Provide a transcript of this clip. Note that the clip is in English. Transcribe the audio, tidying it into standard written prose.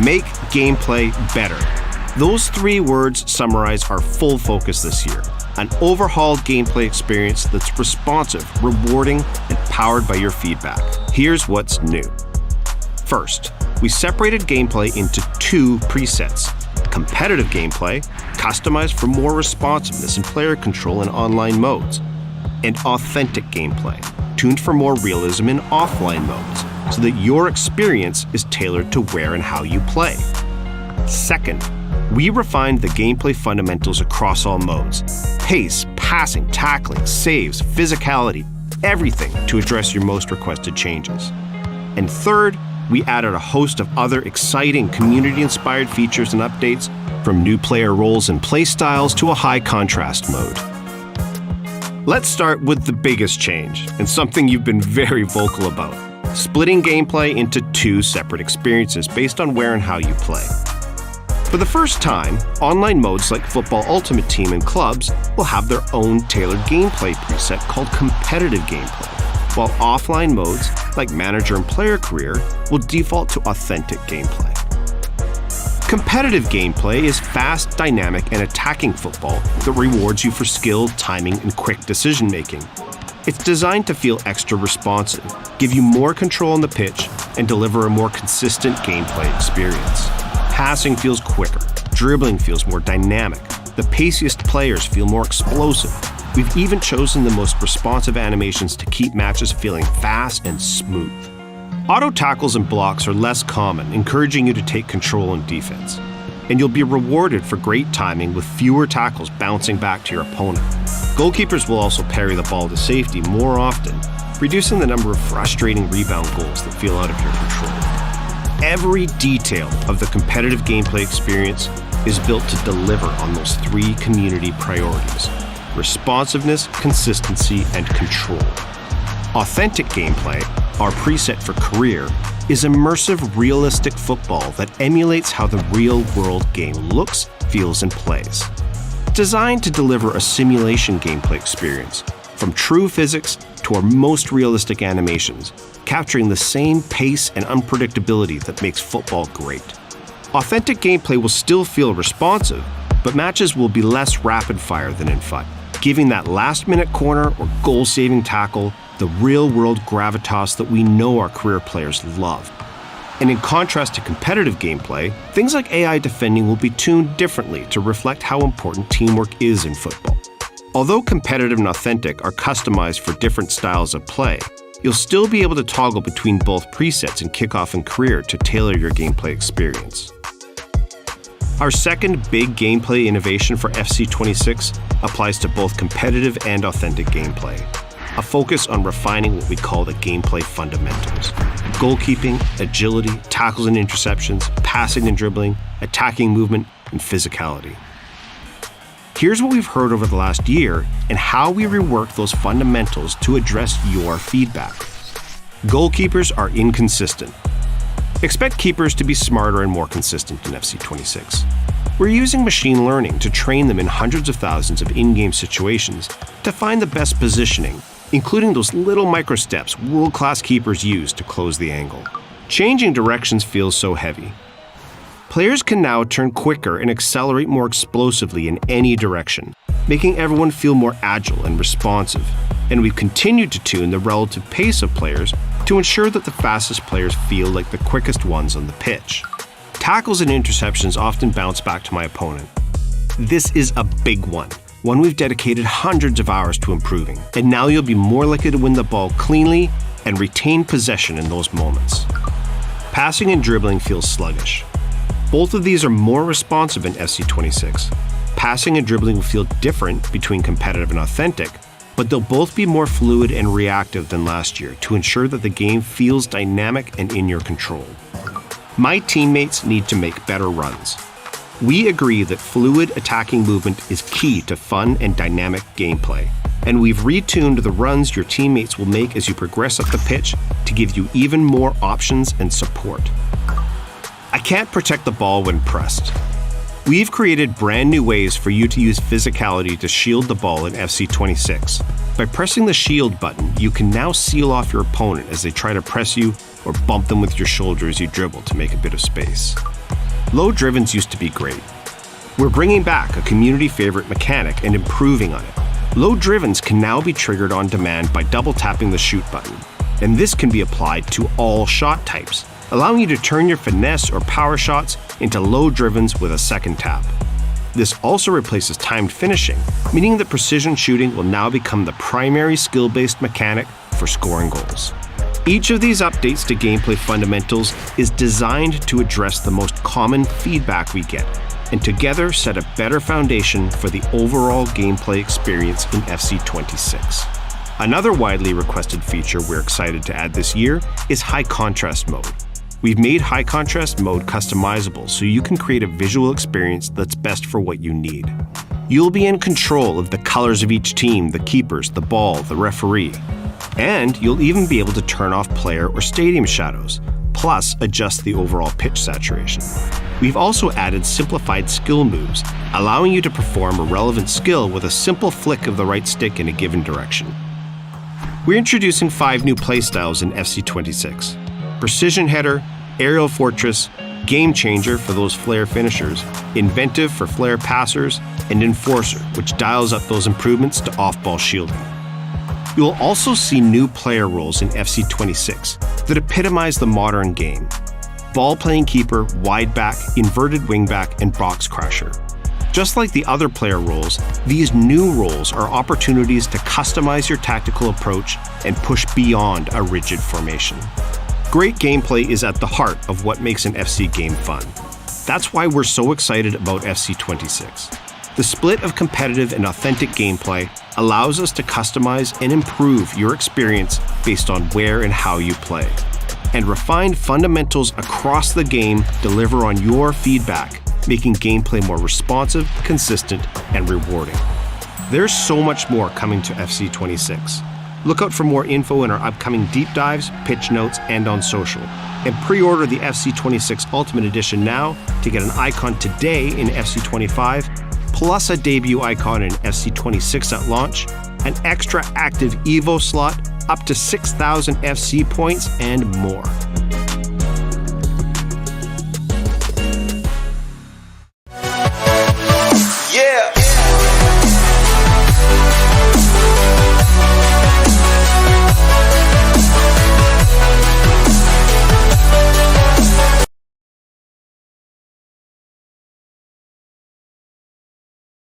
Make gameplay better. Those 3 words summarize our full focus this year. An overhauled gameplay experience that's responsive, rewarding, and powered by your feedback. Here's what's new. First, we separated gameplay into 2 presets. Competitive gameplay, customized for more responsiveness and player control in online modes. And authentic gameplay, tuned for more realism in offline modes, so that your experience is tailored to where and how you play. Second, we refined the gameplay fundamentals across all modes. Pace, passing, tackling, saves, physicality, everything to address your most requested changes. And third, we added a host of other exciting community-inspired features and updates, from new player roles and playstyles to a high contrast mode. Let's start with the biggest change, and something you've been very vocal about: splitting gameplay into 2 separate experiences based on where and how you play. For the first time, online modes like Football Ultimate Team and Clubs will have their own tailored gameplay preset called Competitive Gameplay, while offline modes like Manager and Player Career will default to Authentic Gameplay. Competitive gameplay is fast, dynamic, and attacking football that rewards you for skill, timing, and quick decision-making. It's designed to feel extra responsive, give you more control on the pitch, and deliver a more consistent gameplay experience. Passing feels quicker, dribbling feels more dynamic, the paciest players feel more explosive. We've even chosen the most responsive animations to keep matches feeling fast and smooth. Auto tackles and blocks are less common, encouraging you to take control in defense. And you'll be rewarded for great timing with fewer tackles bouncing back to your opponent. Goalkeepers will also parry the ball to safety more often, reducing the number of frustrating rebound goals that feel out of your control. Every detail of the competitive gameplay experience is built to deliver on those 3 community priorities: responsiveness, consistency, and control. Authentic gameplay, our preset for career, is immersive, realistic football that emulates how the real-world game looks, feels, and plays. Designed to deliver a simulation gameplay experience, from true physics to our most realistic animations, capturing the same pace and unpredictability that makes football great. Authentic gameplay will still feel responsive, but matches will be less rapid-fire than in FUT, giving that last-minute corner or goal-saving tackle the real-world gravitas that we know our career players love. And in contrast to competitive gameplay, things like AI defending will be tuned differently to reflect how important teamwork is in football. Although competitive and authentic are customized for different styles of play, you'll still be able to toggle between both presets in kickoff and career to tailor your gameplay experience. Our second big gameplay innovation for FC26 applies to both competitive and authentic gameplay. A focus on refining what we call the gameplay fundamentals: goalkeeping, agility, tackles and interceptions, passing and dribbling, attacking movement, and physicality. Here's what we've heard over the last year and how we rework those fundamentals to address your feedback. Goalkeepers are inconsistent. Expect keepers to be smarter and more consistent in FC26. We're using machine learning to train them in hundreds of thousands of in-game situations to find the best positioning, including those little micro-steps world-class keepers use to close the angle. Changing directions feels so heavy. Players can now turn quicker and accelerate more explosively in any direction, making everyone feel more agile and responsive. And we've continued to tune the relative pace of players to ensure that the fastest players feel like the quickest ones on the pitch. Tackles and interceptions often bounce back to my opponent. This is a big one we've dedicated hundreds of hours to improving, and now you'll be more likely to win the ball cleanly and retain possession in those moments. Passing and dribbling feels sluggish. Both of these are more responsive in FC26. Passing and dribbling will feel different between competitive and authentic, but they'll both be more fluid and reactive than last year to ensure that the game feels dynamic and in your control. My teammates need to make better runs. We agree that fluid attacking movement is key to fun and dynamic gameplay, and we've retuned the runs your teammates will make as you progress up the pitch to give you even more options and support. I can't protect the ball when pressed. We've created brand new ways for you to use physicality to shield the ball in FC26. By pressing the shield button, you can now seal off your opponent as they try to press you or bump them with your shoulder as you dribble to make a bit of space. Low drivens used to be great. We're bringing back a community favorite mechanic and improving on it. Low drivens can now be triggered on demand by double tapping the shoot button, and this can be applied to all shot types, allowing you to turn your finesse or power shots into low drivens with a second tap. This also replaces timed finishing, meaning that precision shooting will now become the primary skill-based mechanic for scoring goals. Each of these updates to gameplay fundamentals is designed to address the most common feedback we get, and together set a better foundation for the overall gameplay experience in FC26. Another widely requested feature we're excited to add this year is high contrast mode. We've made high contrast mode customizable so you can create a visual experience that's best for what you need. You'll be in control of the colors of each team, the keepers, the ball, the referee. And you'll even be able to turn off player or stadium shadows, plus adjust the overall pitch saturation. We've also added simplified skill moves, allowing you to perform a relevant skill with a simple flick of the right stick in a given direction. We're introducing 5 new playstyles in FC26. Precision Header, Aerial Fortress, Game Changer for those flare finishers, Inventive for flare passers, and Enforcer, which dials up those improvements to off-ball shielding. You will also see new player roles in FC26 that epitomize the modern game: ball-playing keeper, wide back, inverted wingback, and box crasher. Just like the other player roles, these new roles are opportunities to customize your tactical approach and push beyond a rigid formation. Great gameplay is at the heart of what makes an FC game fun. That's why we're so excited about FC26. The split of competitive and authentic gameplay allows us to customize and improve your experience based on where and how you play. And refined fundamentals across the game deliver on your feedback, making gameplay more responsive, consistent, and rewarding. There's so much more coming to FC26. Look out for more info in our upcoming deep dives, pitch notes, and on social. And pre-order the FC26 Ultimate Edition now to get an icon today in FC25, plus a debut icon in FC26 at launch, an extra active EVO slot, up to 6,000 FC points, and more.